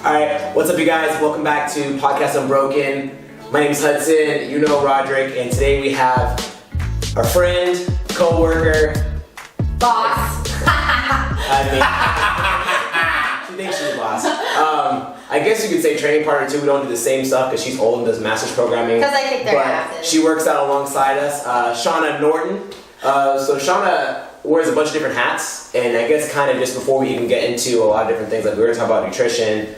Alright, what's up you guys? Welcome back to Podcast Unbroken. My name's Hudson, you know Roderick, and today we have our friend, co-worker, boss. she thinks she's a boss. I guess you could say training partner too. We don't do the same stuff because she's old and does master's programming. Because I kick their asses. She works out alongside us. Shawna Norton. So Shawna wears a bunch of different hats, and I guess kind of just before we even get into a lot of different things, like we were talking about nutrition,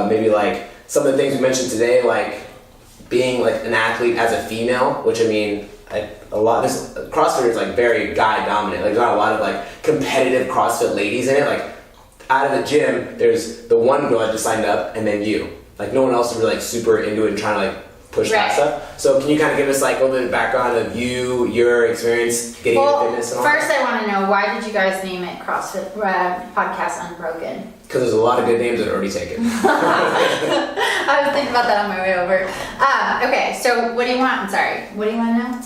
maybe like some of the things we mentioned today, like being like an athlete as a female, which I mean, CrossFit is like very guy dominant. Like there's not a lot of like competitive CrossFit ladies in it. Like out of the gym, there's the one girl that just signed up, and then you. Like no one else is really like super into it and trying to like push that stuff. So can you kind of give us like a little bit of background of you, your experience getting into fitness and all first that? I want to know, why did you guys name it CrossFit Podcast Unbroken? Because there's a lot of good names that are already taken. I was thinking about that on my way over. Okay, so what do you want? I'm sorry. What do you want to know?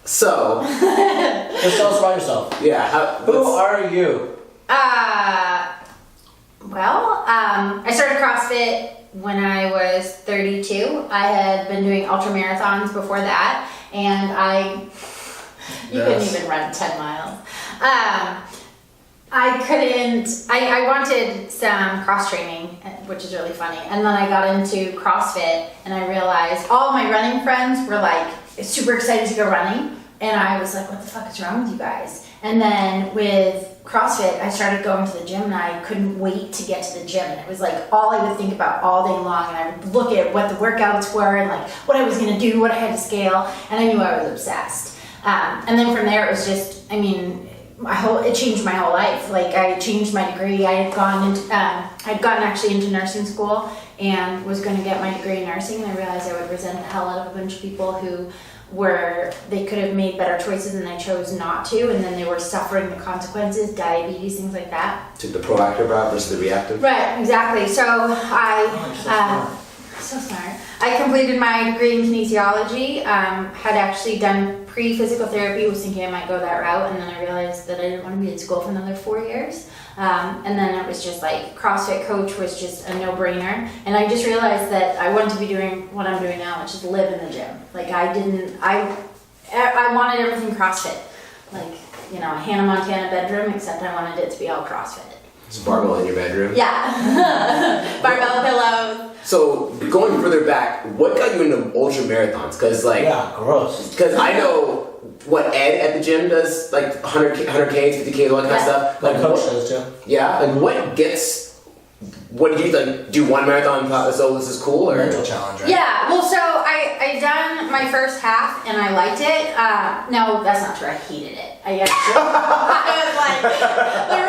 So, just tell us about yourself. Yeah. Who are you? I started CrossFit when I was 32. I had been doing ultra marathons before that, and couldn't even run 10 miles. I wanted some cross training, which is really funny. And then I got into CrossFit and I realized all my running friends were like super excited to go running. And I was like, what the fuck is wrong with you guys? And then with CrossFit, I started going to the gym and I couldn't wait to get to the gym. And it was like all I would think about all day long. And I would look at what the workouts were and like what I was gonna do, what I had to scale. And I knew I was obsessed. And then from there, it was just, it changed my whole life. Like I changed my degree. I'd gotten actually into nursing school and was going to get my degree in nursing, and I realized I would resent the hell out of a bunch of people who they could have made better choices and they chose not to, and then they were suffering the consequences, diabetes, things like that. Took the proactive route versus the reactive. Right, exactly. So so smart. I completed my degree in kinesiology, had actually done pre-physical therapy, was thinking I might go that route, and then I realized that I didn't want to be in school for another 4 years. And then it was just like CrossFit coach was just a no-brainer, and I just realized that I wanted to be doing what I'm doing now, which is live in the gym. Like I wanted everything CrossFit, like, a Hannah Montana bedroom, except I wanted it to be all CrossFit. Just barbell in your bedroom? Yeah. Barbell pillows. So going further back, what got you into ultra marathons? Because gross. Because I know what Ed at the gym does, like 100Ks, 50Ks, all that kind of stuff. Like coach does too. Yeah. Like what did you like do one marathon and thought, so this is cool, or mental challenge, right? Yeah. Well, so I done my first half and I liked it. No, that's not true. I hated it. I was like, the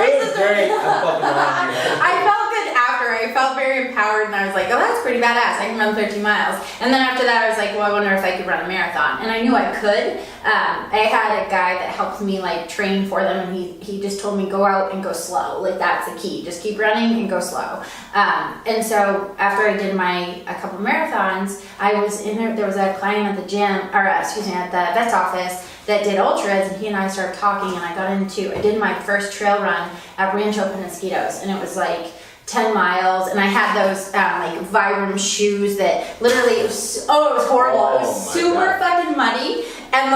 it was great. I felt good after. I felt very empowered, and I was like, oh, that's pretty badass. I can run 13 miles. And then after that, I was like, well, I wonder if I could run a marathon. And I knew I could. I had a guy that helped me like train for them, and he just told me, go out and go slow. Like that's the key. Just keep running and go slow. And so after I did a couple marathons, I was there was a client at the gym, at the vet's office that did ultras, and he and I started talking, and I did my first trail run at Rancho Penasquitos, and it was like 10 miles, and I had those like Vibram shoes that literally, it was horrible. It was super fucking muddy, and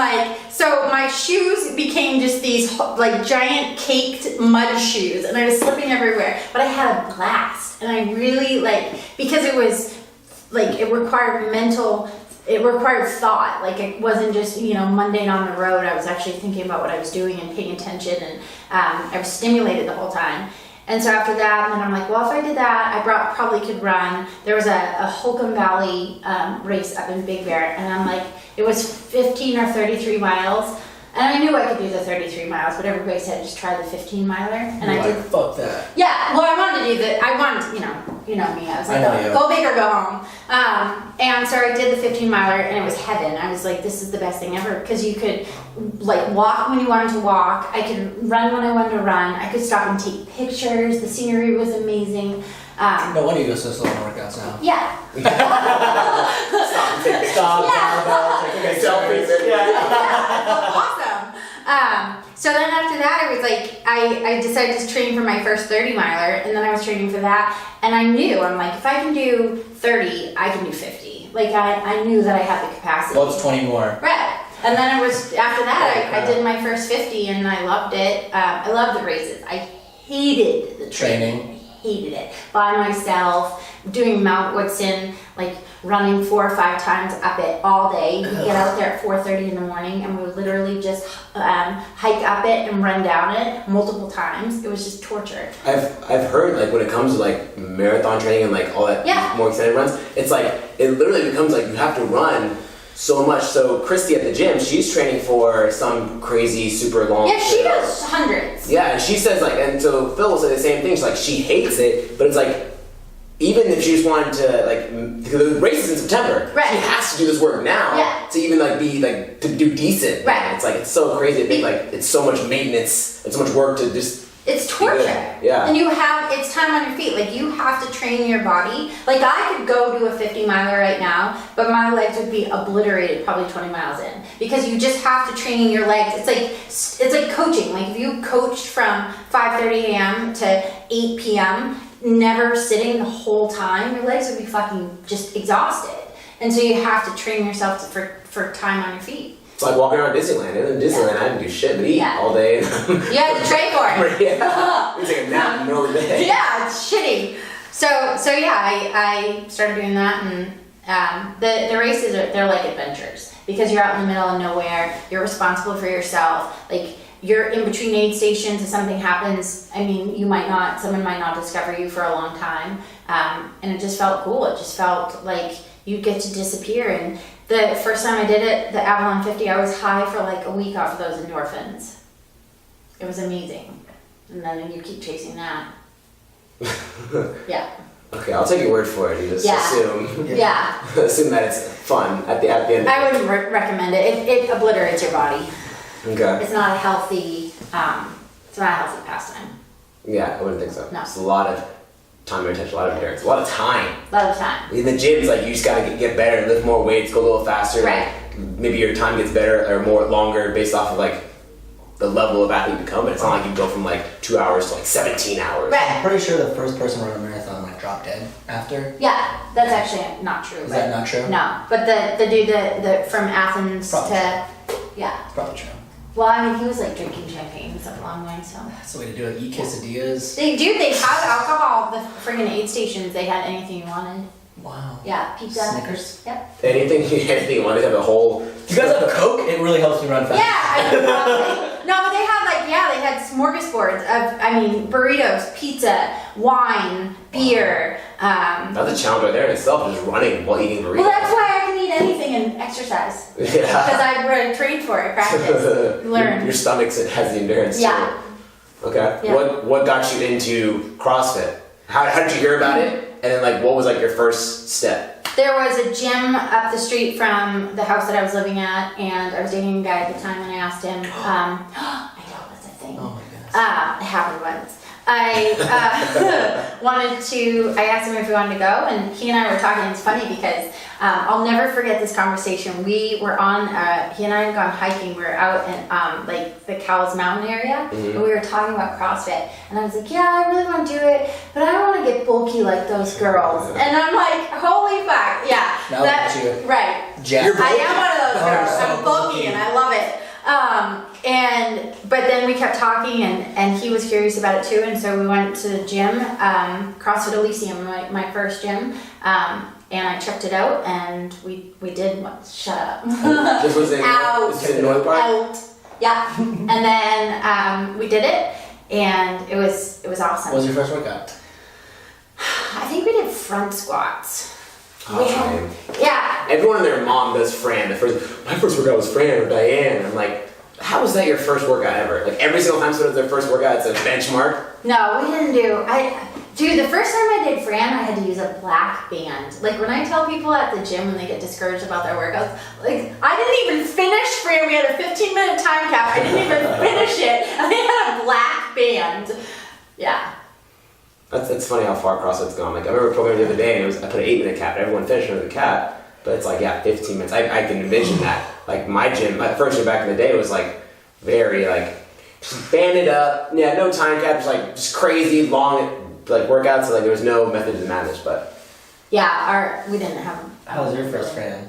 so my shoes became just these like giant caked mud shoes, and I was slipping everywhere, but I had a blast, and I really because it was like, it required thought. Like it wasn't just, mundane on the road. I was actually thinking about what I was doing and paying attention, and I was stimulated the whole time. And so after that, and then I'm like, well, if I did that, I probably could run. There was a Holcomb Valley race up in Big Bear, and I'm like, it was 15 or 33 miles. And I knew I could do the 33 miles, but everybody said just try the 15 miler, and I did. Fuck that. Yeah, well, I wanted to do me. I was like, go big or go home. And so I did the 15 miler, and it was heaven. I was like, this is the best thing ever, because you could walk when you wanted to walk. I could run when I wanted to run. I could stop and take pictures. The scenery was amazing. No wonder you go so slow on workouts now. Yeah. Stop. Yeah. Okay, selfies. Yeah. Awesome. So then after that, I was like, I decided to train for my first 30 miler, and then I was training for that, and I knew, I'm like, if I can do 30, I can do 50. Like, I knew that I had the capacity. Well, it's 20 more. Right. And then it was, after that, I did my first 50, and I loved it. I loved the races. I hated the training. Hated it. By myself, doing Mount Woodson, like running 4 or 5 times up it all day. We'd get out there at 4:30 in the morning, and we would literally just hike up it and run down it multiple times. It was just torture. I've heard, like, when it comes to like marathon training and like all that more extended runs, it's like it literally becomes like you have to run so much. So Christy at the gym, she's training for some crazy super long. Yeah, she does hundreds. Yeah, and she says like, and so Phil will say the same thing. She's like, she hates it, but it's like, even if she just wanted to like, because the race is in September, right, she has to do this work now to even like be like to do decent. Right. It's like it's so crazy to think like it's so much maintenance, it's so much work to just. It's torture. Yeah. And it's time on your feet. Like, you have to train your body. Like, I could go do a 50 miler right now, but my legs would be obliterated probably 20 miles in, because you just have to train your legs. It's like coaching. Like, if you coached from 5:30 a.m. to 8 p.m., never sitting the whole time, your legs would be fucking just exhausted. And so you have to train yourself for time on your feet. It's like walking around Disneyland. In Disneyland, I didn't do shit but eat all day. You have to train for it. Yeah. It's like a nap in the middle of the day. Yeah, it's shitty. So yeah, I started doing that, and the races they're like adventures, because you're out in the middle of nowhere. You're responsible for yourself. Like, you're in between aid stations. If something happens, I mean, someone might not discover you for a long time, and it just felt cool. It just felt like you get to disappear. And the first time I did it, the Avalon 50, I was high for like a week off of those endorphins. It was amazing. And then you keep chasing that. Yeah. Okay, I'll take your word for it. You just assume. Yeah. Assume that it's fun at the end. I wouldn't recommend it. It obliterates your body. Okay. It's not a healthy. It's not a healthy pastime. Yeah, I wouldn't think so. No. It's a lot of time and attention, a lot of endurance, a lot of time. A lot of time. In the gym, it's like you just gotta get better, lift more weights, go a little faster. Right. Like, maybe your time gets better or more longer based off of like the level of athlete you become, but it's not like you go from like 2 hours to like 17 hours. Right. I'm pretty sure the first person to run a marathon like dropped dead after. Yeah, that's actually not true. Is that not true? No, but the dude from Athens Probably to It's probably true. Well, I mean, he was like drinking champagne and stuff along the way, so. That's the way to do it. Eat quesadillas. They have alcohol. The friggin' aid stations, they had anything you wanted. Wow. Yeah, pizza. Snickers. Yep. Anything you want to have a whole. You guys have a Coke? It really helps me run fast. Yeah, no, but they had they had smorgasbords of, burritos, pizza, wine, beer. That's a challenge right there in itself, just running while eating burritos. Well, that's why I can eat anything and exercise. Yeah. Because I trained for it, practice, learn. Your stomach has the endurance. Yeah. Too. Okay. Yeah. What got you into CrossFit? How did you hear about it? And then what was your first step? There was a gym up the street from the house that I was living at, and I was dating a guy at the time, and I asked him, I know, that's a thing. Oh my goodness. It happened once. I asked him if he wanted to go, and he and I were talking. It's funny because I'll never forget this conversation. We were on, he and I had gone hiking. We were out in the Cowles Mountain area, and we were talking about CrossFit. And I was like, yeah, I really want to do it, but I don't want to get bulky like those girls. And I'm like, holy fuck, yeah. Now look at you. Right. Jack. I am one of those girls. so I'm bulky and I love it. But then we kept talking, and he was curious about it too, and so we went to the gym, CrossFit Elysium, my first gym, and I checked it out, and we did what? Shut up. This was in North Park? Out. Yeah. And then we did it, and it was awesome. What was your first workout? I think we did front squats. Oh, Yeah. Everyone and their mom does Fran. My first workout was Fran or Diane. And I'm like, how was that your first workout ever? Like every single time someone does their first workout, it's a benchmark. No, we didn't do. Dude, the first time I did Fran, I had to use a black band. Like when I tell people at the gym when they get discouraged about their workouts, like I didn't even finish Fran. We had a 15-minute time cap. I didn't even finish it. I had a black band. Yeah. That's funny how far CrossFit's gone. Like I remember a program the other day, and I put an 8-minute cap. Everyone finished under the cap, but it's 15 minutes. I can envision that. Like my gym, my first gym back in the day was very just band it up. Yeah, no time cap, just crazy long workouts. So there was no method to the madness, but. Yeah, we didn't have them. How was your first Fran?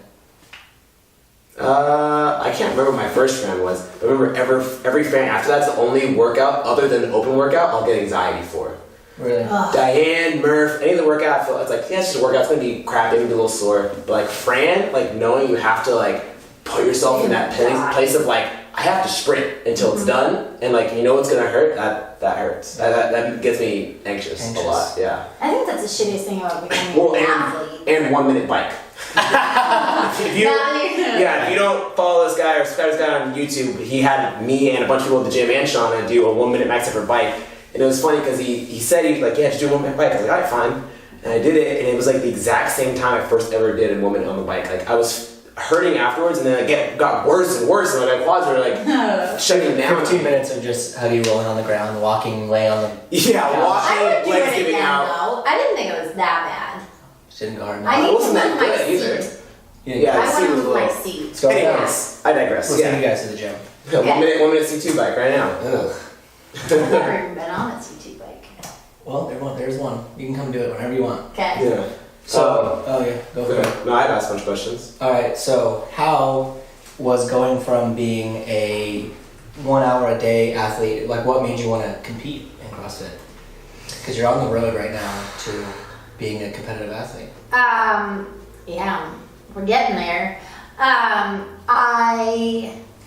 I can't remember what my first Fran was. I remember every Fran after that's the only workout other than an open workout I'll get anxiety for. Really? Diane, Murph, any of the workout, I feel it's it's just a workout. It's gonna be crap. Maybe a little sore. But Fran, knowing you have to put yourself in that place of I have to sprint until it's done, and it's gonna hurt. That hurts. That gets me anxious a lot. Yeah. I think that's the shittiest thing about becoming an athlete. And 1 minute bike. if you don't follow this guy or subscribe to this guy on YouTube, he had me and a bunch of people at the gym and Shawna do a 1 minute max effort bike. And it was funny because he said just do a 1 minute bike. I was like, alright, fine. And I did it, and it was the exact same time I first ever did a 1 minute on the bike. I was hurting afterwards, and then it got worse and worse, and my quads were shutting down. 15 minutes of just Huggy rolling on the ground, walking, laying on the walking, legs giving out. Though. I didn't think it was that bad. Didn't go hard I enough. need It wasn't to that move my good either. seat. Yeah, I the seat want to was a move my little. seat. So Anyways, I digress. We'll send you guys to the gym. Yeah, Okay. 1 minute C2 bike right now. Ugh. I've never even been on a CT bike. Well, there's one. You can come do it whenever you want. Okay. Yeah. So, go for it. No, I've asked a bunch of questions. All right. So, how was going from being a 1 hour a day athlete? What made you want to compete in CrossFit? Because you're on the road right now to being a competitive athlete. Yeah, we're getting there.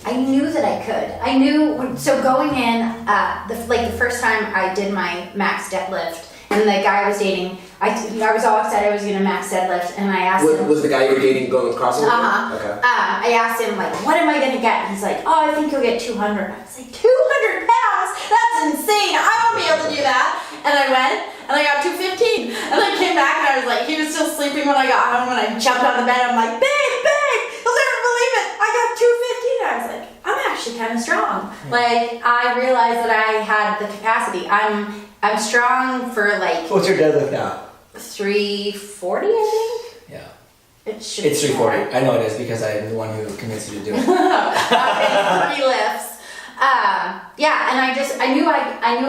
I knew that I could. I knew, so going in, the first time I did my max deadlift, and the guy I was dating, I was all excited I was gonna max deadlift, and I asked him. Was the guy you were dating going with CrossFit? Okay. I asked him, what am I gonna get? And he's like, oh, I think you'll get 200. I was like, 200 pounds? That's insane. I won't be able to do that. And I went, and I got 215. And I came back, and I was he was still sleeping when I got home, and I jumped on the bed. I'm like, babe, you'll never believe it. I got 215. I was like, I'm actually kind of strong. I realized that I had the capacity. I'm strong for What's your deadlift now? 340, I think. Yeah. It's 340. I know it is because I'm the one who convinced you to do it. Okay, 3 lifts. And I knew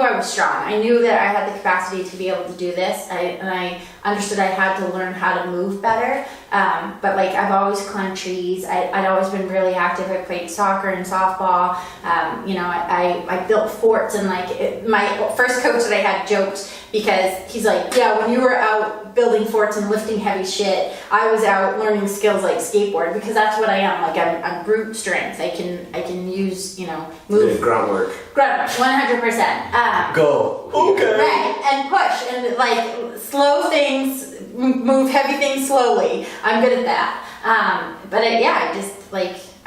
I was strong. I knew that I had the capacity to be able to do this. I understood I had to learn how to move better. But I've always climbed trees. I'd always been really active. I played soccer and softball. I built forts, and my first coach that I had joked because he's like, yeah, when you were out building forts and lifting heavy shit, I was out learning skills like skateboard, because that's what I am. I'm brute strength. I can use, move. Grunt work. 100%. Go. Okay. Right, and push, and slow things, move heavy things slowly. I'm good at that.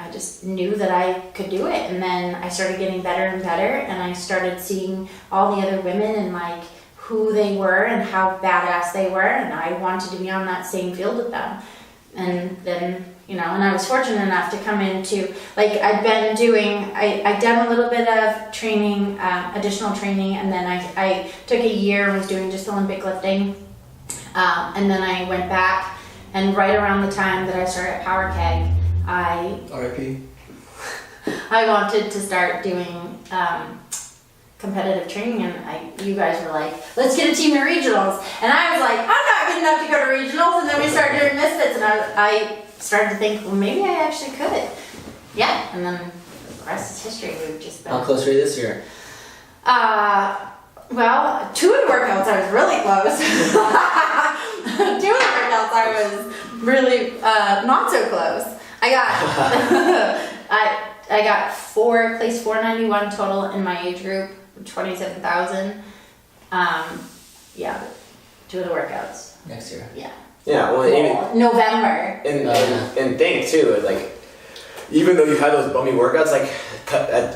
I just knew that I could do it, and then I started getting better and better, and I started seeing all the other women and who they were and how badass they were, and I wanted to be on that same field with them. And then, and I was fortunate enough to come into, I'd been doing, I'd done a little bit of training, additional training, and then I took a year and was doing just Olympic lifting. And then I went back, and right around the time that I started at Power Keg, RIP. I wanted to start doing competitive training, and you guys were like, let's get a team to regionals, and I was like, I'm not good enough to go to regionals. And then we started doing misfits, and I started to think, well, maybe I actually could. Yeah, and then the rest is history. We've just been. How close were you this year? Well, 2 of the workouts I was really close. 2 of the workouts I was really not so close. I got placed 491 total in my age group, 27,000. 2 of the workoups. Next year. Yeah. Yeah, well, November. And think too, even though you had those bummy workouts,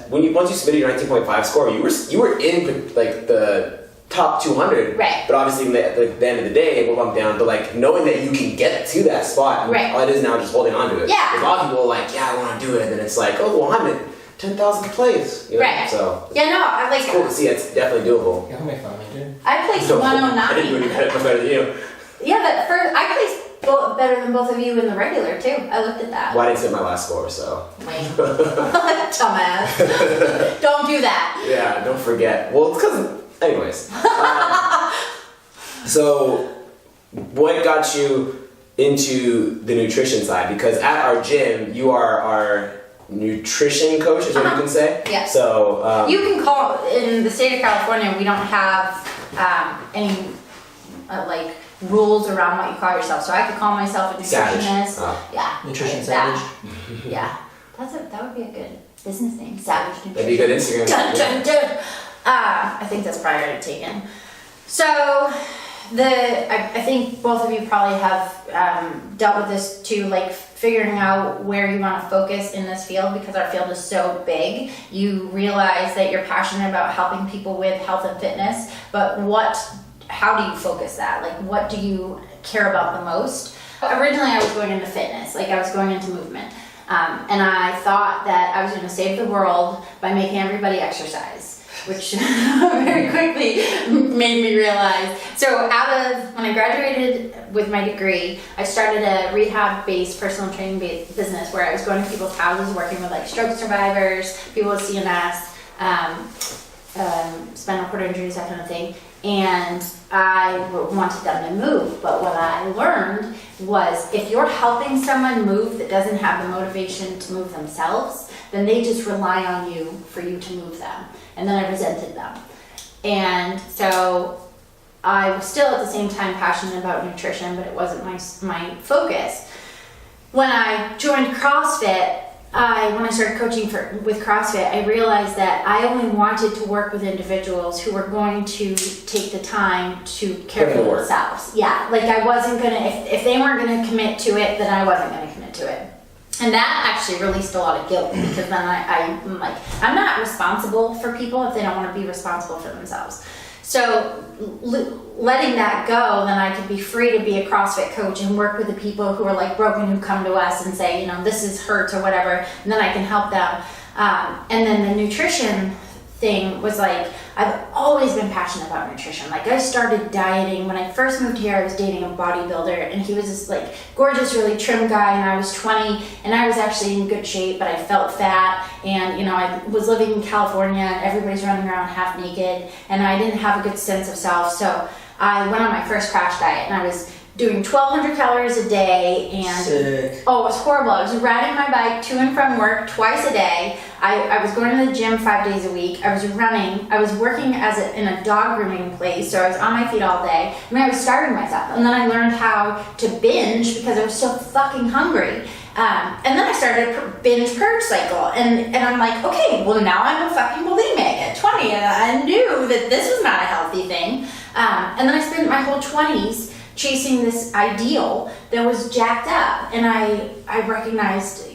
once you submitted your 19.5 score, you were in the top 200. Right. But obviously, at the end of the day, it will bump down. But knowing that you can get to that spot, right. All it is now is just holding on to it. Yeah. A lot of people are I want to do it, and then it's I'm in 10,000th place. Right. So. Yeah, no, it's cool to see. It's definitely doable. Yeah, how many fun, dude? I placed I 109. didn't do any better than you. Yeah, I placed better than both of you in the regular too. I looked at that. Well, I didn't say my last score, so. Lame. Dumbass. Don't do that. Yeah, don't forget. Well, it's because, anyways. So, what got you into the nutrition side? Because at our gym, you are our nutrition coach, is what you can say? Yeah. So, you can call, in the state of California, we don't have any like rules around what you call yourself. So I could call myself a nutritionist. Yeah. Nutrition like savage. That. Yeah. That would be a good business name. Savage nutrition. That'd be a good Instagram. Dun, dun, dun. I think that's probably already taken. So I think both of you probably have dealt with this too, like figuring out where you want to focus in this field, because our field is so big. You realize that you're passionate about helping people with health and fitness, but how do you focus that? Like, what do you care about the most? Originally, I was going into fitness, like I was going into movement. And I thought that I was going to save the world by making everybody exercise, which very quickly made me realize. So when I graduated with my degree, I started a rehab-based personal training business where I was going to people's houses, working with like stroke survivors, people with CNS, spinal cord injuries, that kind of thing. And I wanted them to move, but what I learned was if you're helping someone move that doesn't have the motivation to move themselves, then they just rely on you for you to move them. And then I resented them. And so I was still at the same time passionate about nutrition, but it wasn't my focus. When I joined CrossFit, when I started coaching with CrossFit, I realized that I only wanted to work with individuals who were going to take the time to care for themselves. Yeah, like I wasn't gonna, if they weren't gonna commit to it, then I wasn't gonna commit to it. And that actually released a lot of guilt, because then I'm like, I'm not responsible for people if they don't want to be responsible for themselves. So letting that go, then I could be free to be a CrossFit coach and work with the people who are like broken, who come to us and say, this is hurt or whatever, and then I can help them. And then the nutrition thing was like, I've always been passionate about nutrition. Like I started dieting when I first moved here. I was dating a bodybuilder, and he was this like gorgeous, really trim guy, and I was 20, and I was actually in good shape, but I felt fat, and I was living in California, and everybody's running around half naked, and I didn't have a good sense of self. So I went on my first crash diet, and I was doing 1,200 calories a day, and Sick. Oh, it was horrible. I was riding my bike to and from work twice a day. I was going to the gym 5 days a week. I was running. I was working in a dog grooming place, so I was on my feet all day. I mean, I was starving myself, and then I learned how to binge because I was so fucking hungry. And then I started a binge purge cycle, and I'm like, okay, well now I'm a fucking bulimic at 20, and I knew that this was not a healthy thing. And then I spent my whole 20s chasing this ideal that was jacked up, and I recognized,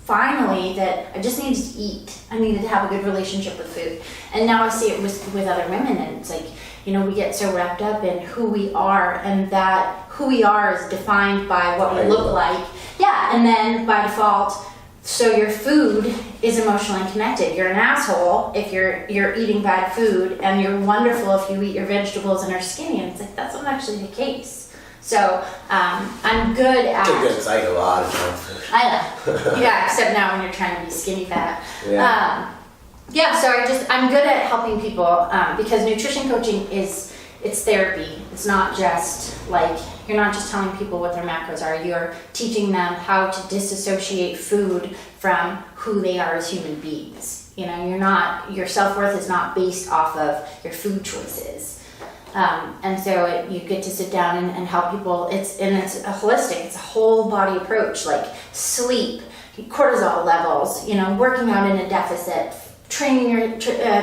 finally that I just needed to eat. I needed to have a good relationship with food. And now I see it with other women, and it's like, we get so wrapped up in who we are, and that who we are is defined by what we look like. Yeah, and then by default, so your food is emotionally connected. You're an asshole if you're eating bad food, and you're wonderful if you eat your vegetables and are skinny. And it's like, that's not actually the case. So I'm good at... It's good, because I eat a lot of junk food. I know. Yeah, except now when you're trying to be skinny fat. Yeah. So I'm good at helping people, because nutrition coaching it's therapy. It's not just like, you're not just telling people what their macros are. You're teaching them how to disassociate food from who they are as human beings. Your self-worth is not based off of your food choices. And so you get to sit down and help people. It's a holistic, it's a whole body approach, like sleep, cortisol levels, working out in a deficit, training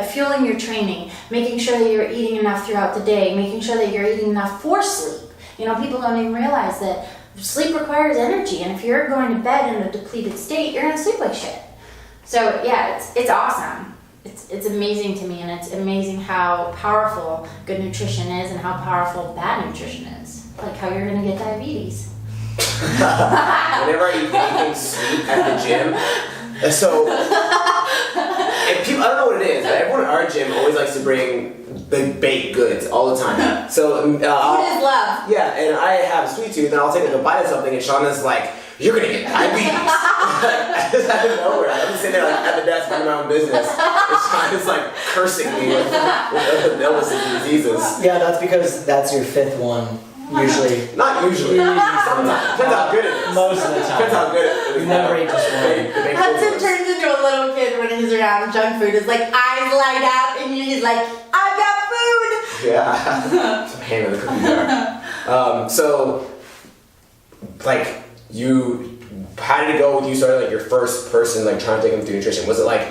fueling your training, making sure that you're eating enough throughout the day, making sure that you're eating enough for sleep. People don't even realize that sleep requires energy, and if you're going to bed in a depleted state, you're gonna sleep like shit. So yeah, it's awesome. It's amazing to me, and it's amazing how powerful good nutrition is and how powerful bad nutrition is. Like how you're gonna get diabetes. Whenever I eat anything sweet at the gym, so And people, I don't know what it is, but everyone in our gym always likes to bring the baked goods all the time. So Food is love. yeah, and I have a sweet tooth, and I'll take a bite of something, and Shawna's like, "You're gonna get diabetes." Just out of nowhere. I'm just sitting there like at the desk minding my own business, and Shawna's like cursing me with illnesses and diseases. Yeah, that's because that's your fifth one. Usually. Not usually. Sometimes. Depends how good it is. Most of the time. Depends how good it is. You never eat just one. Hudson turns into a little kid when he's around junk food. It's like eyes light up, and he's like, "I've got food." Yeah. Some hand in the cookie jar. So, like, how did it go with you starting like your first person like trying to take them through nutrition? Was it like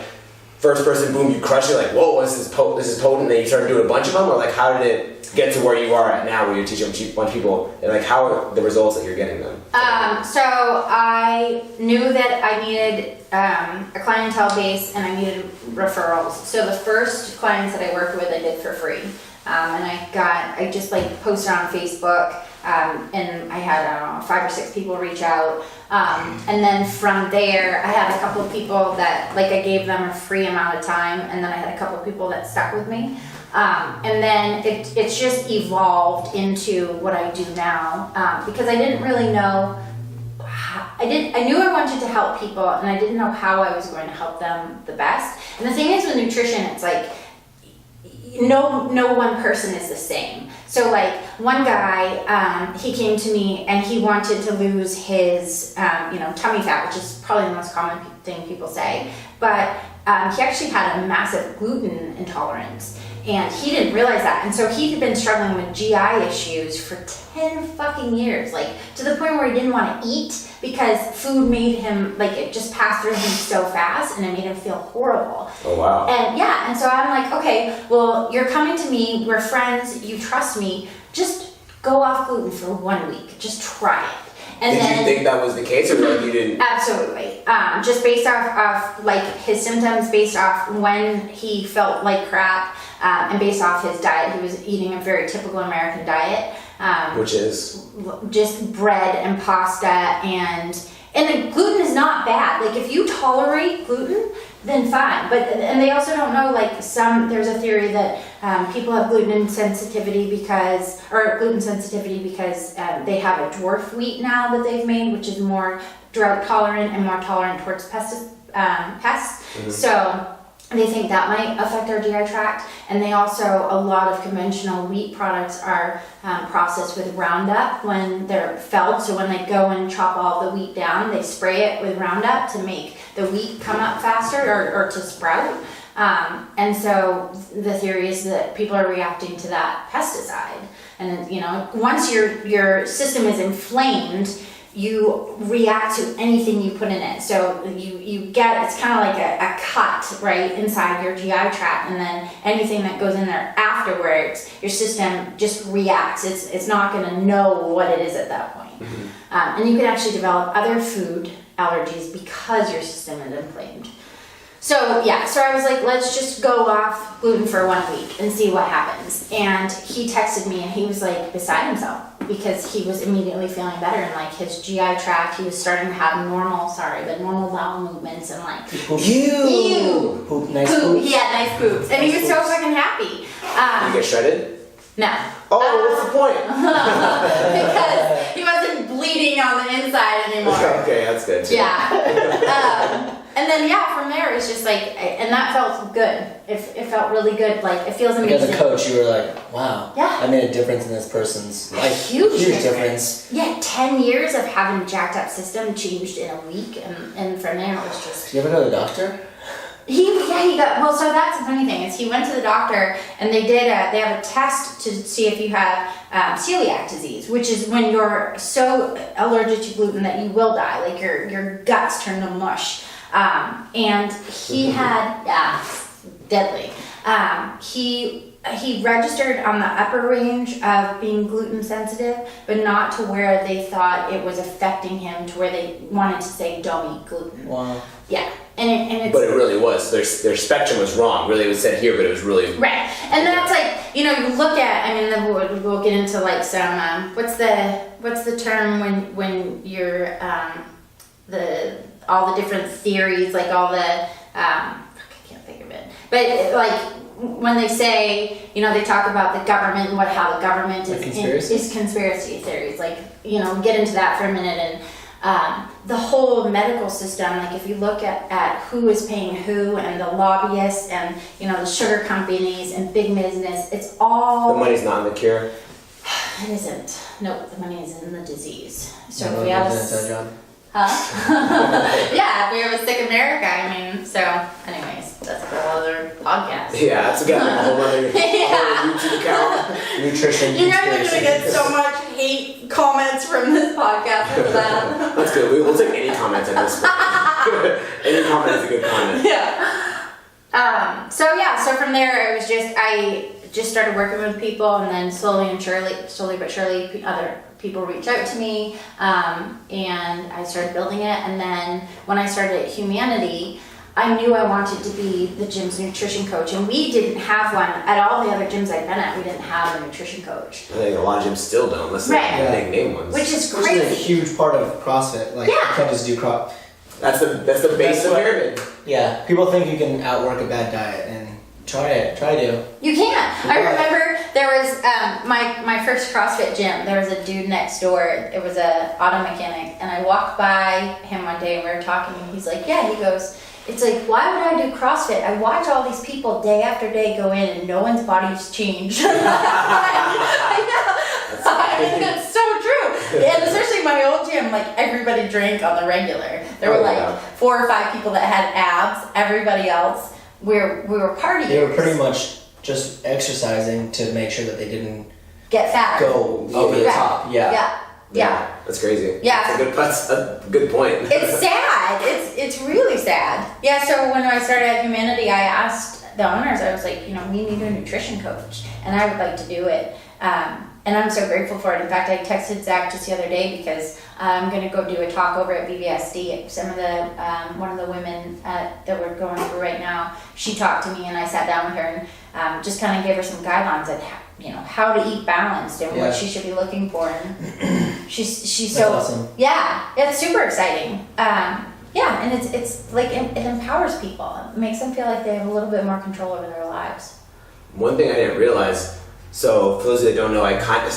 first person, boom, you crushed it, like, whoa, this is potent, and then you started doing a bunch of them, or like how did it get to where you are at now, where you're teaching a bunch of people, and like how are the results that you're getting them? So I knew that I needed a clientele base and I needed referrals. So the first clients that I worked with, I did for free, and I just like posted on Facebook. And I had, I don't know, 5 or 6 people reach out. And then from there, I had a couple of people that, like, I gave them a free amount of time, and then I had a couple of people that stuck with me. And then it's just evolved into what I do now, because I didn't really know, I knew I wanted to help people, and I didn't know how I was going to help them the best. And the thing is with nutrition, it's like, no one person is the same. So like one guy, he came to me and he wanted to lose his, tummy fat, which is probably the most common thing people say. But he actually had a massive gluten intolerance, and he didn't realize that. And so he had been struggling with GI issues for 10 fucking years, like to the point where he didn't want to eat because food made him, like, it just passed through him so fast and it made him feel horrible. Oh, wow. And so I'm like, okay, well, you're coming to me, we're friends, you trust me, just go off gluten for 1 week, just try it. And Did you think that was the case, or like you didn't? Absolutely. Just based off like his symptoms, based off when he felt like crap, and based off his diet. He was eating a very typical American diet. Which is? Just bread and pasta, and the gluten is not bad. Like if you tolerate gluten, then fine. And they also don't know, like there's a theory that people have gluten sensitivity because they have a dwarf wheat now that they've made, which is more drought tolerant and more tolerant towards pests. Mm-hmm. So they think that might affect our GI tract. And they also, a lot of conventional wheat products are processed with Roundup when they're felled. So when they go and chop all the wheat down, they spray it with Roundup to make the wheat come up faster or to sprout. And so the theory is that people are reacting to that pesticide. And once your system is inflamed, you react to anything you put in it. So you get, it's kind of like a cut right inside your GI tract, and then anything that goes in there afterwards, your system just reacts. It's not going to know what it is at that point. Mm-hmm. And you can actually develop other food allergies because your system is inflamed. So I was like, let's just go off gluten for 1 week and see what happens. And he texted me and he was like beside himself because he was immediately feeling better, and like his GI tract, he was starting to have normal bowel movements and like ew. Poop, nice poop. poops. He had nice poops, and he was so fucking happy. You get shredded? No. Oh, what's the point? Because he wasn't bleeding on the inside anymore. Okay, that's good too. Yeah. And then from there it's just like, and that felt good. It felt really good. Like it feels amazing. As a coach, you were like, wow, yeah, I made a difference in this person's life. Huge difference. Yeah, 10 years of having a jacked up system changed in a week, and from there it was just. Did you ever go to the doctor? He got, well, so that's the funny thing is he went to the doctor and they have a test to see if you have celiac disease, which is when you're so allergic to gluten that you will die, like your guts turn to mush. And he had, deadly. He registered on the upper range of being gluten sensitive, but not to where they thought it was affecting him to where they wanted to say don't eat gluten. Wow. Yeah. And it's, but it really was. Their spectrum was wrong. Really, it was said here, but it was really right. And that's like, you look at. I mean, we'll get into like some. What's the term when you're all the different theories, like all the. I can't think of it. But like when they say, you know, they talk about the government and how the government is conspiracy theories. Like, you know, get into that for a minute. And the whole medical system, like if you look at who is paying who and the lobbyists and, you know, the sugar companies and big business, it's all... The money's not in the cure. It isn't. No, the money is in the disease. So No, if we have yeah, if we have a sick America, I mean, so anyways, that's a whole other podcast. Yeah, that's a whole other YouTube account. Nutrition. You guys are gonna get so much hate comments from this podcast for that. That's good. We'll take any comments on this. Any comment is a good comment. Yeah. So from there, it was I just started working with people, and then slowly but surely, other people reached out to me, and I started building it. And then when I started at Humanity, I knew I wanted to be the gym's nutrition coach, and we didn't have one at all the other gyms I've been at. We didn't have a nutrition coach. I think a lot of gyms still don't, unless they're big name ones. Which is crazy. Which is a huge part of CrossFit. Like, you can't just do CrossFit. That's the base of the pyramid. Yeah, people think you can outwork a bad diet, and try to. You can. I remember there was my first CrossFit gym. There was a dude next door. It was a auto mechanic, and I walked by him one day and we were talking, and he's like, "Yeah." He goes, "It's like, why would I do CrossFit? I watch all these people day after day go in, and no one's body's changed." I mean, that's so true. And especially my old gym, like everybody drank on the regular. There were 4 or 5 people that had abs. Everybody else, we were partying. They were pretty much just exercising to make sure that they didn't get fat. Go over the top. Yeah. That's crazy. Yeah. That's a good point. It's sad. It's really sad. Yeah, so when I started at Humanity, I asked the owners, I was like, you know, we need a nutrition coach, and I would like to do it. And I'm so grateful for it. In fact, I texted Zach just the other day because I'm going to go do a talk over at BBSD. Some of the, one of the women that we're going through right now, she talked to me, and I sat down with her and just kind of gave her some guidelines at how to eat balanced and what she should be looking for. And she's so awesome. Yeah, it's super exciting. And it's like it empowers people. It makes them feel like they have a little bit more control over their lives. One thing I didn't realize. So for those that don't know, I kind of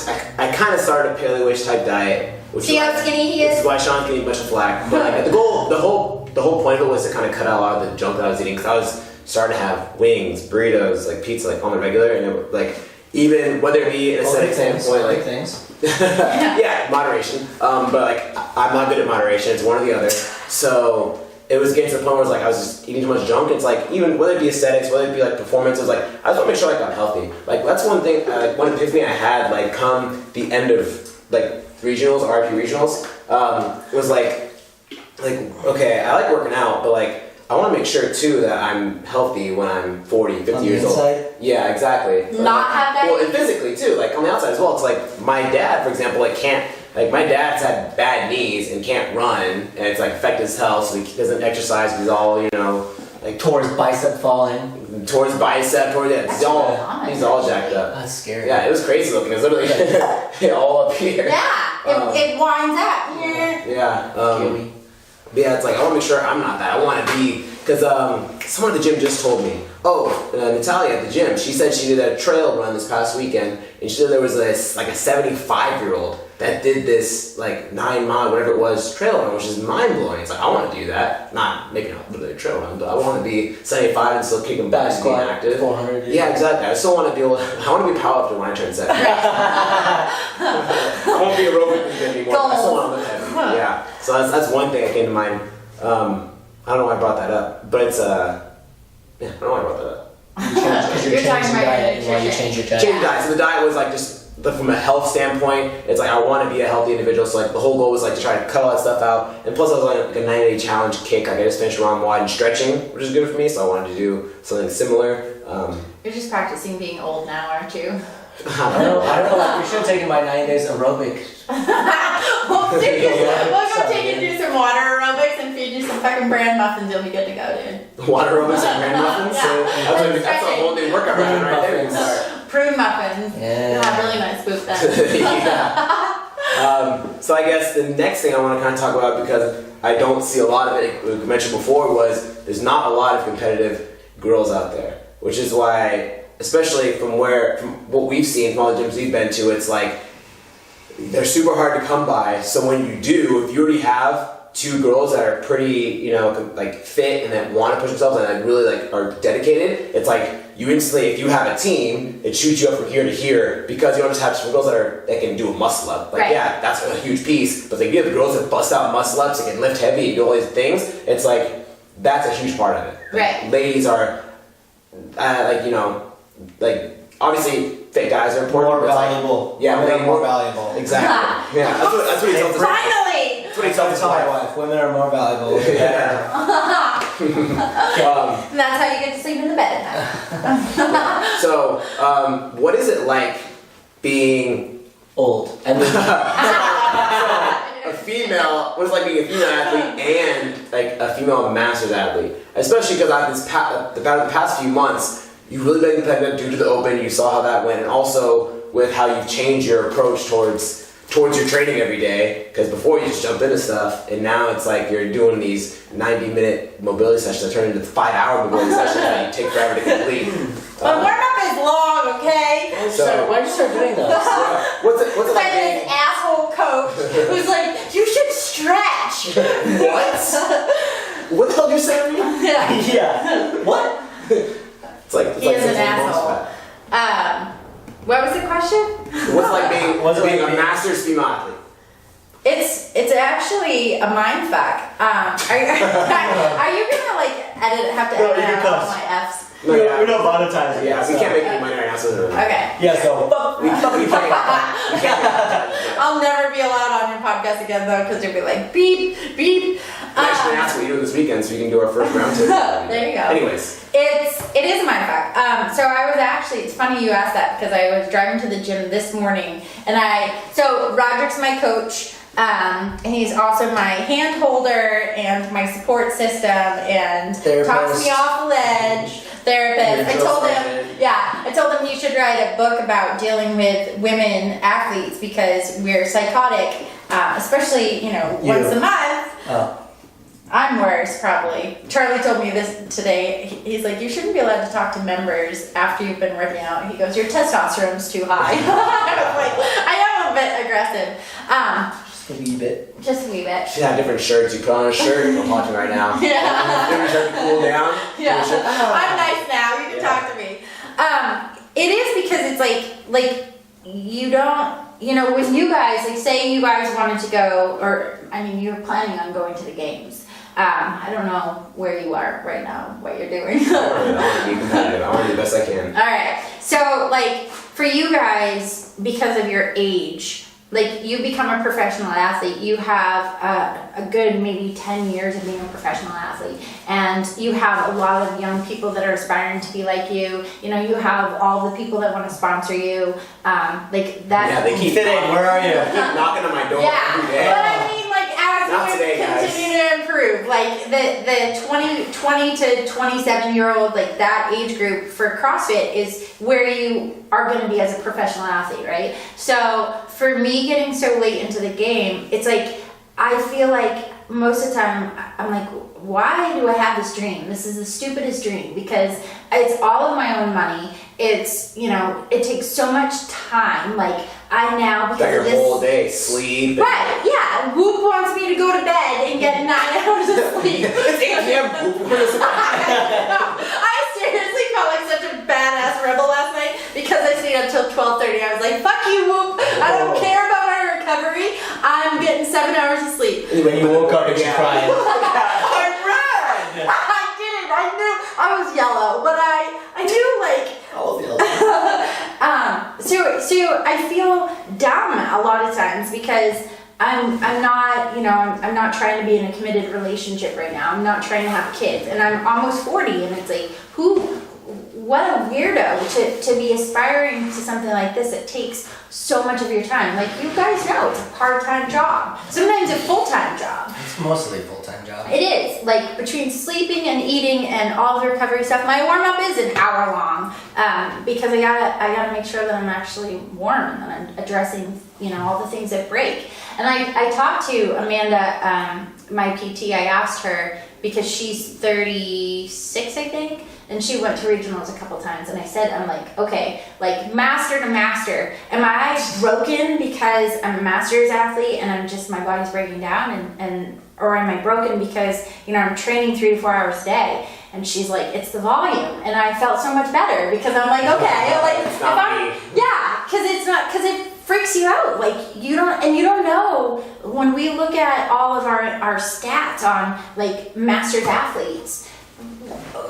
started a paleo-ish type diet. See how skinny he is? This is why Sean's getting a bunch of flack. But like, the whole point of it was to kind of cut out a lot of the junk that I was eating, because I was starting to have wings, burritos, like pizza, like on the regular, and it, like even whether it be an aesthetic standpoint, like things. yeah, moderation. But like I'm not good at moderation. It's one or the other. So it was getting to the point where I was just eating too much junk. It's like, even whether it be aesthetics, whether it be like performance, it was like, I just want to make sure like I'm healthy. Like that's one thing, one epiphany I had like come the end of like regionals, RP regionals, was like, okay, I like working out, but like, I want to make sure too that I'm healthy when I'm 40, 50 years old. Yeah, exactly. Not have that? Well, and physically too, like on the outside as well. It's like my dad, for example, like can't, like my dad's had bad knees and can't run, and it's like affected his health, so he doesn't exercise. He's all, like tore his bicep falling. He's all jacked up. That's scary. Yeah, it was crazy looking. It was literally all up here. Yeah, it winds up. Yeah. But yeah, it's like I want to make sure I'm not that. I want to be, because someone at the gym just told me, Natalia at the gym, she said she did a trail run this past weekend, and she said there was a 75-year-old that did this like 9-mile, whatever it was, trail run, which is mind blowing. It's like I want to do that, not making a literally trail run, but I want to be 75 and still kicking back and being active. 400. Yeah, exactly. I still want to be able. I want to be powerlifter when I turn 70. I won't be aerobic anymore. I still want to look heavy. Yeah. So that's one thing that came to mind. I don't know why I brought that up, but it's I don't know why I brought that up. Because you're changing your diet, and why you change your diet. Change diet. So the diet was like just from a health standpoint. It's like I want to be a healthy individual. So like the whole goal was like to try to cut all that stuff out. And plus I was like a 90-day challenge kick. Like I just finished around wide and stretching, which is good for me. So I wanted to do something similar. You're just practicing being old now, aren't you? I don't know. We should have taken my 9 days aerobic. We'll go take you through some water aerobics and feed you some fucking bran muffins. You'll be good to go, dude. Water aerobics and bran muffins? Yeah. That's a whole new workout right there. Prune muffins. Yeah. You'll have really nice boobs then. So I guess the next thing I want to kind of talk about, because I don't see a lot of it, we mentioned before, was there's not a lot of competitive girls out there. which is why, especially from what we've seen from all the gyms we've been to, it's like they're super hard to come by. So when you do, if you already have two girls that are pretty, like fit and that want to push themselves and like really like are dedicated, it's like you instantly, if you have a team, it shoots you up from here to here because you don't just have some girls that can do a muscle up. Like, yeah, that's a huge piece, but like you have girls that bust out muscle ups and can lift heavy and do all these things. It's like that's a huge part of it. Right. Ladies are like obviously fit guys are important. More valuable. Women are more valuable. Exactly. Yeah, that's what he tells us. Finally! That's what he tells us. My wife. Women are more valuable. Yeah. And that's how you get to sleep in the bed at night. So, what is it like being old? And a female? What is it like being a female athlete and like a female masters athlete? Especially because the past few months, you've really been independent due to the Open. You saw how that went, and also with how you've changed your approach towards your training every day. Because before you just jump into stuff, and now it's like you're doing these 90-minute mobility sessions that turn into 5-hour mobility sessions that you take forever to complete. But warm-up is long, okay? Why'd you start doing those? What's it It's like? like this asshole coach who's like, you should stretch. What? What the hell did you say to me? Yeah. What? It's like He is an asshole. What was the question? What's it like being a masters female athlete? It's actually a mind fuck. Are you gonna like have to No, edit you can out cuss. all my F's? No, yeah. We don't monetize it. Yeah, we can't make any money right now, so Okay. Yeah, so. we can't. I'll never be allowed on your podcast again though, because you'll be like beep beep. Actually, that's what we do this weekend, so we can do our first round two. There you go. Anyways. It is a mind fuck. So I was actually, it's funny you asked that because I was driving to the gym this morning and so Roderick's my coach, and he's also my hand holder and my support system and talks me off the ledge. Therapist. I told him you should write a book about dealing with women athletes because we're psychotic, especially, once a month. Oh. I'm worse, probably. Charlie told me this today. He's like, you shouldn't be allowed to talk to members after you've been working out. He goes, your testosterone's too high. I was like, I am a bit aggressive. Just a wee bit. Just a wee bit. You should have different shirts. You put on a shirt, I'm watching right now. Yeah. Different shirt to cool down. Yeah. I'm nice now. You can talk to me. It is because it's like you don't, when you guys, like say you guys wanted to go, or I mean, you're planning on going to the games. I don't know where you are right now, what you're doing. I want to be competitive. I want to do the best I can. All right. So, like, for you guys, because of your age, like, you become a professional athlete. You have a good maybe 10 years of being a professional athlete. And you have a lot of young people that are aspiring to be like you. You have all the people that want to sponsor you. Like, that. Yeah, they keep Fitting, where are you? They keep knocking on my door Yeah. every day. But I mean, like, Not as today, you guys. continue to improve, like the 20 to 27-year-old, like that age group for CrossFit is where you are going to be as a professional athlete, right? So for me getting so late into the game, it's like, I feel like most of the time I'm like, why do I have this dream? This is the stupidest dream because it's all of my own money. It's, it takes so much time. Like I now, because Got your of this, whole day, sleep. right, yeah. Whoop wants me to go to bed and get 9 hours of sleep. It's 8 p.m. I seriously felt like such a badass rebel last night because I stayed up till 12:30. I was like, fuck you, Whoop. I don't care about my recovery. I'm getting 7 hours of sleep. When you woke up and you're crying. I ran! I didn't. I knew I was yellow, but I knew like. So I feel dumb a lot of times because I'm not, I'm not trying to be in a committed relationship right now. I'm not trying to have kids, and I'm almost 40, and it's like, what a weirdo to be aspiring to something like this. It takes so much of your time. Like you guys know, it's a part-time job. Sometimes a full-time job. It's mostly a full-time job. It is. Like between sleeping and eating and all the recovery stuff, my warm-up is an hour long because I gotta make sure that I'm actually warm and that I'm addressing, all the things that break. And I talked to Amanda, my PT. I asked her because she's 36, I think. and she went to regionals a couple times, and I'm like, okay, like master to master. Am I broken because I'm a master's athlete and my body's breaking down, or am I broken because, I'm training 3 to 4 hours a day? And she's like, it's the volume. And I felt so much better because I'm like, okay, like, because it freaks you out. Like, you don't know, when we look at all of our stats on like master's athletes,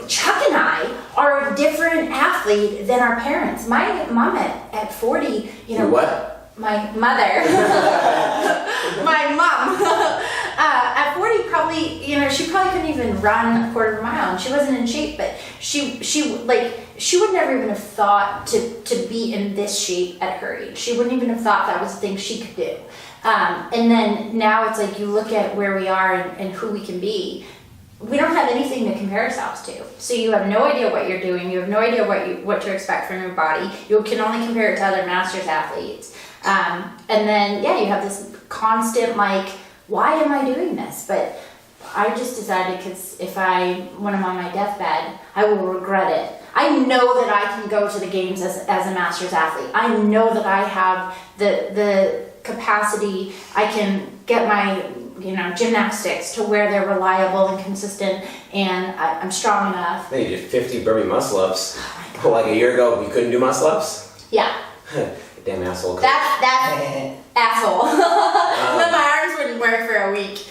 Chuck and I are a different athlete than our parents. My mom at 40, What? My mother, my mom, at 40 probably, she probably couldn't even run a quarter of a mile, and she wasn't in shape, but she would never even have thought to be in this shape at her age. She wouldn't even have thought that was a thing she could do. And then now it's like you look at where we are and who we can be. We don't have anything to compare ourselves to. So you have no idea what you're doing. You have no idea what to expect from your body. You can only compare it to other masters athletes. And then, you have this constant, like, why am I doing this? But I just decided, because when I'm on my deathbed, I will regret it. I know that I can go to the games as a master's athlete. I know that I have the capacity. I can get my gymnastics to where they're reliable and consistent, and I'm strong enough. You did 50 burpee muscle ups. Like a year ago, you couldn't do muscle ups? Yeah. Damn asshole. That asshole. Then my arms wouldn't work for a week.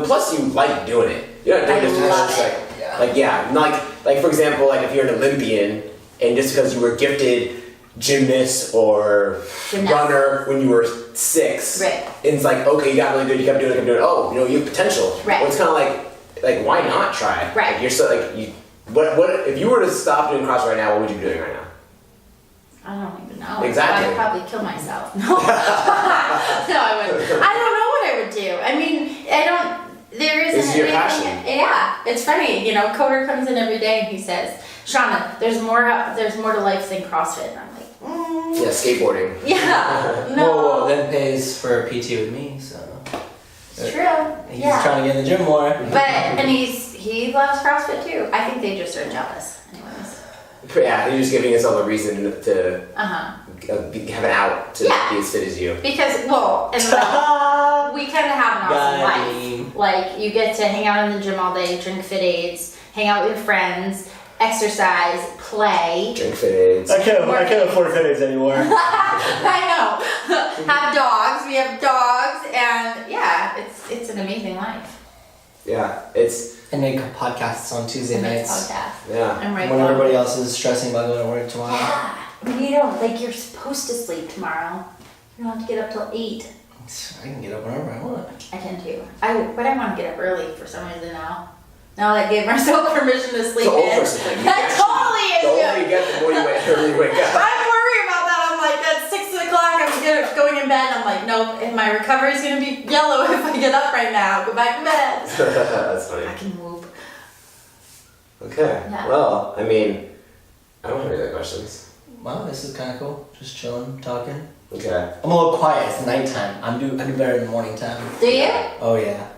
Plus, you like doing it. You're not doing this like for example, like if you're an Olympian, and just because you were gifted gymnast or runner when you were 6, right? It's like, okay, you got really good, you kept doing it. Oh, you have potential. Right. Well, it's kind of like why not try? Right. Like, you're so what if you were to stop doing CrossFit right now? What would you be doing right now? I don't even know. Exactly. I'd probably kill myself. No. No, I wouldn't. I don't know what I would do. I mean, there isn't This is your anything. passion. Yeah, it's funny. Coder comes in every day and he says, Shawna, there's more to life than CrossFit. And I'm like, Yeah, skateboarding. Yeah. No. Whoa, then pays for PT with me, so. It's true. He's trying to get in the gym more. And he loves CrossFit too. I think they just are jealous. Anyways. Yeah, you're just giving yourself a reason to have an out to be as fit as you. Because, we kind of have an awesome life. Like, you get to hang out in the gym all day, drink Fit Aids, hang out with your friends, exercise, play. Drink Fit Aids. I can't afford Fit Aids anymore. I know. Have dogs. We have dogs, and it's an amazing life. Yeah, and make podcasts on Tuesday nights. Podcast. Yeah. I'm right when everybody else is stressing about going to work tomorrow. Yeah. You're supposed to sleep tomorrow. You don't have to get up till 8. I can get up whenever I want. I can too. But I want to get up early for some reason now. Now that I gave myself permission to sleep in. That totally is. The older you get, the more you early wake up. I'm worried about that. I'm like, that's 6 o'clock. I'm going in bed. I'm like, nope. If my recovery's gonna be yellow if I get up right now. Go back to bed. That's funny. I can move. Okay. Yeah. Well, I mean, I don't have any other questions. Wow, this is kind of cool. Just chilling, talking. Okay. I'm a little quiet. It's nighttime. I do better in the morning time. Do you? Oh yeah.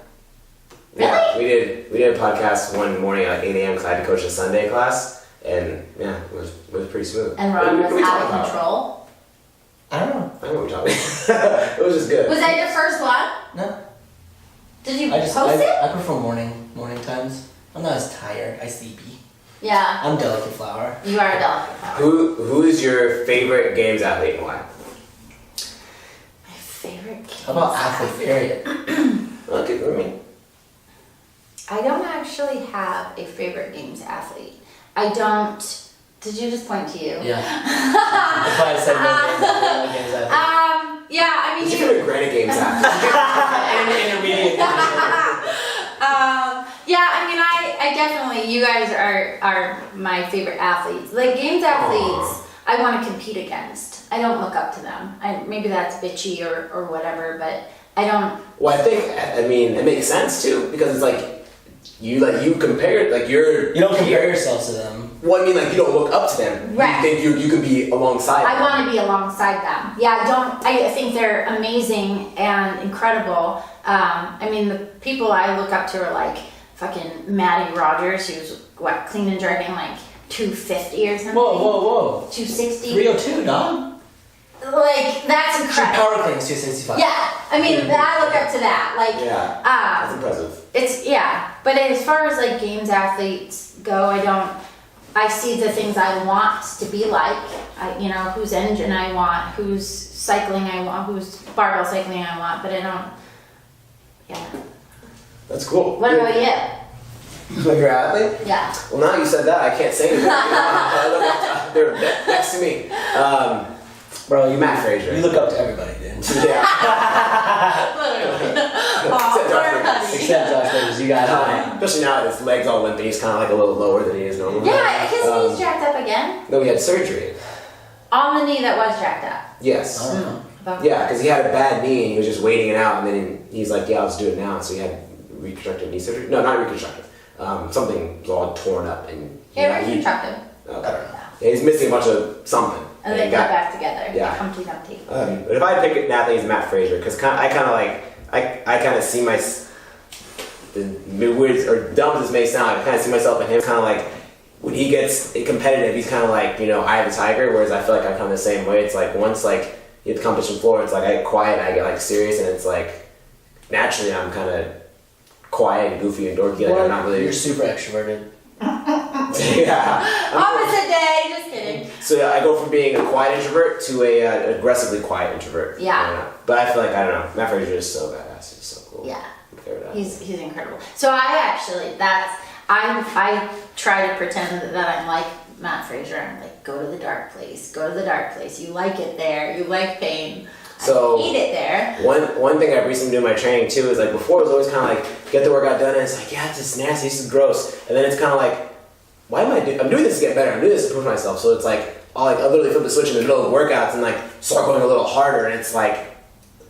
Yeah, we did a podcast one morning at 8 a.m. because I had to coach a Sunday class, and yeah, it was pretty smooth. And Ron was out of control. I don't know. I know what we're talking about. It was just good. Was that your first one? No. Did you I post it? I prefer morning times. I'm not as tired. I sleepy. Yeah. I'm delicate flower. You are a delicate flower. Who is your favorite games athlete and why? My favorite games How about athlete period? Okay, I mean, I don't actually have a favorite games athlete. I don't. Did you just point to you? Yeah. That's why I said no games athlete. Yeah, I mean, you should put a granite games athlete. Intermediate. yeah, I mean, I definitely, you guys are my favorite athletes. Like, games athletes, I want to compete against. I don't look up to them. Maybe that's bitchy or whatever, but I don't. Well, I mean, it makes sense too, because it's like, you compare, like you don't compare yourself to them. Well, I mean, like you don't look up to them. Right. You think you could be alongside them. I want to be alongside them. Yeah, I think they're amazing and incredible. I mean, the people I look up to are like fucking Maddie Rogers, who's clean and jerking like 250 or something. Whoa. 260. 302, dog. Like, that's She incredible. power cleans 265. Yeah, I mean, I look up to that. Like, Yeah. That's impressive. it's, but as far as like games athletes go, I see the things I want to be like. Whose engine I want, whose cycling I want, whose barbell cycling I want, but I don't, That's cool. What about you? Like your athlete? Yeah. Well, now you said that, I can't say anything. They're next to me. Bro, you Matt Frazier. You look up to everybody, dude. Yeah. Except Josh Davis, you got high. Especially now that his legs all limp and he's kind of like a little lower than he is normally. Yeah, his knee's jacked up again. No, he had surgery. On the knee that was jacked up. Yes. About Yeah, because he had a bad knee and he was just waiting it out, and then he's like, "Yeah, let's do it now." So he had reconstructive knee surgery. No, not reconstructive. Something was all torn up and reconstructive. Okay. Yeah, he's missing a bunch of something. And they got back together. Yeah. Humpty Dumpty. But if I had to pick an athlete, it's Matt Frazier, because I kind of see weird or dumb as this may sound, I kind of see myself in him. Kind of like when he gets competitive, he's kind of like eye of the tiger. Whereas I feel like I'm kind of the same way. It's like once you hit the competition floor, it's like I get quiet, and I get serious, and it's like naturally I'm kind of quiet and goofy and dorky. Like I'm not really. You're super extroverted. Yeah. Opposite day. Just kidding. So I go from being a quiet introvert to a aggressively quiet introvert. Yeah. But I feel like I don't know. Matt Frazier is so badass. He's so cool. Yeah. He's incredible. So I try to pretend that I'm like Matt Frazier. I'm like, go to the dark place. Go to the dark place. You like it there. You like pain. So I hate it there. One thing I've recently been doing in my training too is before it was always kind of get the workout done and it's it's just nasty, this is gross, and then it's kind of why am I doing? I'm doing this to get better. I'm doing this to prove myself. So it's I'll literally flip the switch in the middle of workouts and start going a little harder, and it's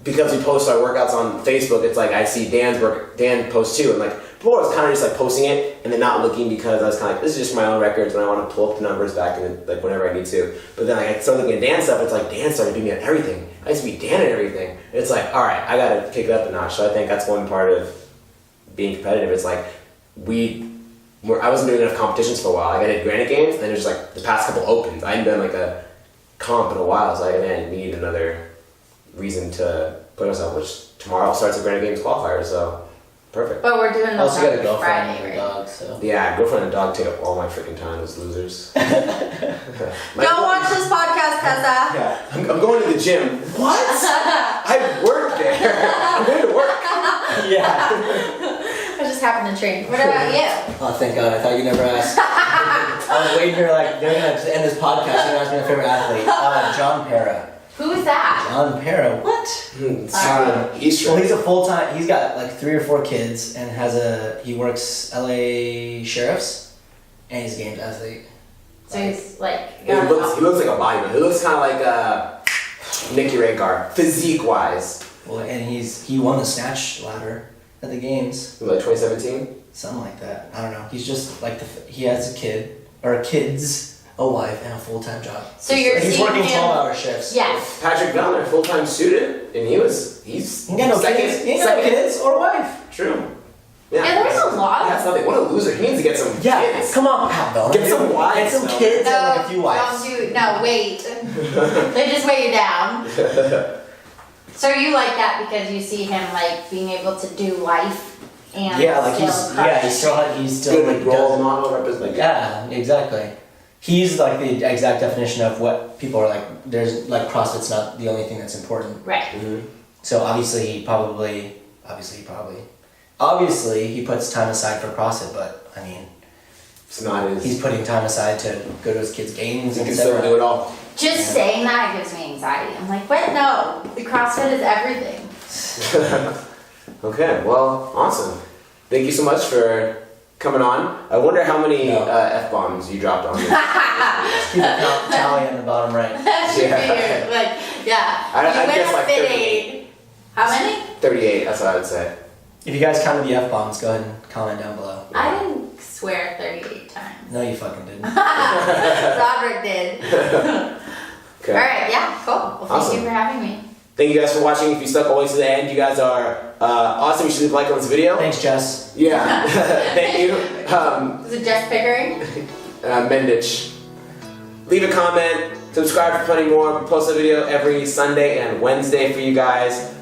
because we post our workouts on Facebook, it's I see Dan post too, and before I was kind of just posting it and then not looking because I was kind of this is just my own records when I want to pull up the numbers back and whenever I need to. But then I started looking at Dan stuff. It's Dan started beating me at everything. I used to be Dan at everything. It's all right, I gotta kick it up a notch. So I think that's one part of being competitive. It's I wasn't doing enough competitions for a while. I did Granite Games, and then there's the past couple Opens. I hadn't done a comp in a while, so I need another reason to put myself. Which tomorrow starts the Granite Games qualifier, so perfect. But we're doing those also got a on girlfriend Friday, and a right? dog, so. Yeah, girlfriend and dog take up all my freaking time. Those losers. Don't watch this podcast, Tessa. Yeah, I'm going to the gym. What? I work there. I'm going to work. Yeah. I just happened to train. What about you? Oh, thank God. I thought you never asked. I was waiting for they're going to end this podcast and ask me my favorite athlete. John Para. Who is that? John Para. What? He's Well, he's a full-time, he's got 3 or 4 kids and he works LA Sheriffs and he's a games athlete. So he's He looks like a bodybuilder. He looks kind of like Nicky Ragar, physique-wise. Well, and he won the snatch ladder at the games. 2017? Something like that. I don't know. He's just he has a kid, or kids, a wife, and a full-time job. So you're he's seeing working him- 12-hour shifts. Yes. Patrick Bellner, full-time student, and he's He ain't got no kids. He ain't got no kids or wife. True. Yeah, there's a lot. That's nothing. What a loser. He needs to get some kids. Come on, Pat Bellner. Get some wives. Get some no. kids and a few wives. Wait. They just weigh you down. So you like that because you see him being able to do life and he's still Good role model representation. Yeah, exactly. He's the exact definition of what people are there's CrossFit's not the only thing that's important. Right. Mm-hmm. So obviously he puts time aside for CrossFit, but I mean It's not his. he's putting time aside to go to his kids' games He and can still do it all. Just saying that gives me anxiety. I'm like, what? No. The CrossFit is everything. Okay, well, awesome. Thank you so much for coming on. I wonder how many F-bombs you dropped on me. Keep a tally on the bottom right. That should Yeah. be your, I you went guess a fit 8. How many? 38, that's what I would say. If you guys counted the F-bombs, go ahead and comment down below. I didn't swear 38 times. No, you fucking didn't. Roderick did. Okay. Alright, yeah, cool. Well, thank Awesome. you for having me. Thank you guys for watching. If you stuck all the way to the end, you guys are awesome. You should leave a like on this video. Thanks, Jess. Yeah, thank you. Is it Jess Pickering? Mendich. Leave a comment, subscribe for plenty more. We post a video every Sunday and Wednesday for you guys.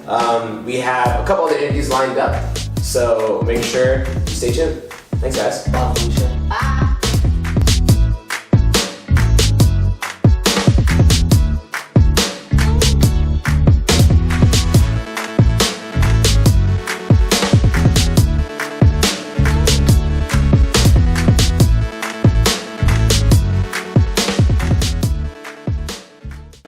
We have a couple other interviews lined up, so make sure to stay tuned. Thanks, guys. Bye, Lucia.